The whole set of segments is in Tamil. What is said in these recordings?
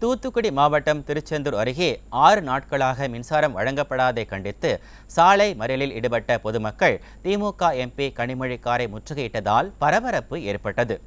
தூத்துக்குடி மாவட்டம் திருச்செந்தூர் அருகே 6 நாட்களாக மின்சாரம் வழங்கப்படாதை கண்டித்து சாலை மறியலில் ஈடுபட்ட பொதுமக்கள் திமுக எம்பி கனிமொழி காரை முற்றுகையிட்டதால் பரபரப்பு ஏற்பட்டது.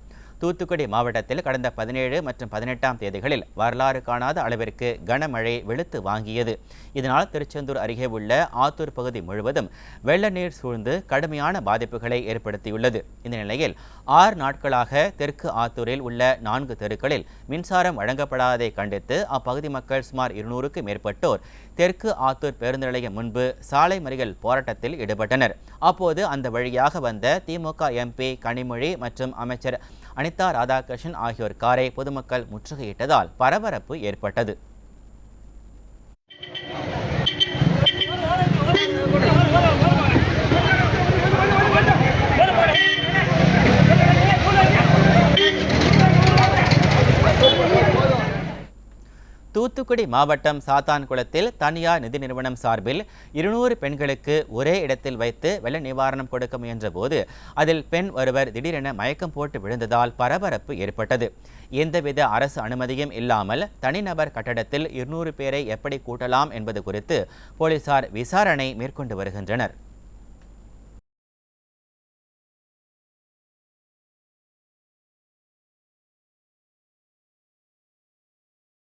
தூத்துக்குடி மாவட்டத்தில் கடந்த 17 மற்றும் 18ஆம் தேதிகளில் வரலாறு காணாத அளவிற்கு கனமழை வெளுத்து வாங்கியது. இதனால் திருச்செந்தூர் அருகே உள்ள ஆத்தூர் பகுதி முழுவதும் வெள்ள நீர் சூழ்ந்து கடுமையான பாதிப்புகளை ஏற்படுத்தியுள்ளது. இந்த நிலையில் 6 நாட்களாக தெற்கு ஆத்தூரில் உள்ள 4 தெருக்களில் மின்சாரம் வழங்கப்படாததை கண்டித்து அப்பகுதி மக்கள் சுமார் 200க்கும் மேற்பட்டோர் தெற்கு ஆத்தூர் பேருந்து நிலையம் முன்பு சாலை மறியல் போராட்டத்தில் ஈடுபட்டனர். அப்போது அந்த வழியாக வந்த திமுக எம்பி கனிமொழி மற்றும் அமைச்சர் அனிதா ராதாகிருஷ்ணன் ஆகியோர் காரை பொதுமக்கள் முற்றுகையிட்டதால் பரபரப்பு ஏற்பட்டது. தூத்துக்குடி மாவட்டம் சாத்தான்குளத்தில் தனியார் நிதி நிறுவனம் சார்பில் 200 பெண்களுக்கு ஒரே இடத்தில் வைத்து வெள்ள நிவாரணம் கொடுக்க முயன்ற போது அதில் பெண் ஒருவர் திடீரென மயக்கம் போட்டு விழுந்ததால் பரபரப்பு ஏற்பட்டது. எந்தவித அரசு அனுமதியும் இல்லாமல் தனிநபர் கட்டடத்தில் 200 பேரை எப்படி கூட்டலாம் என்பது குறித்து போலீசார் விசாரணை மேற்கொண்டு வருகின்றனர்.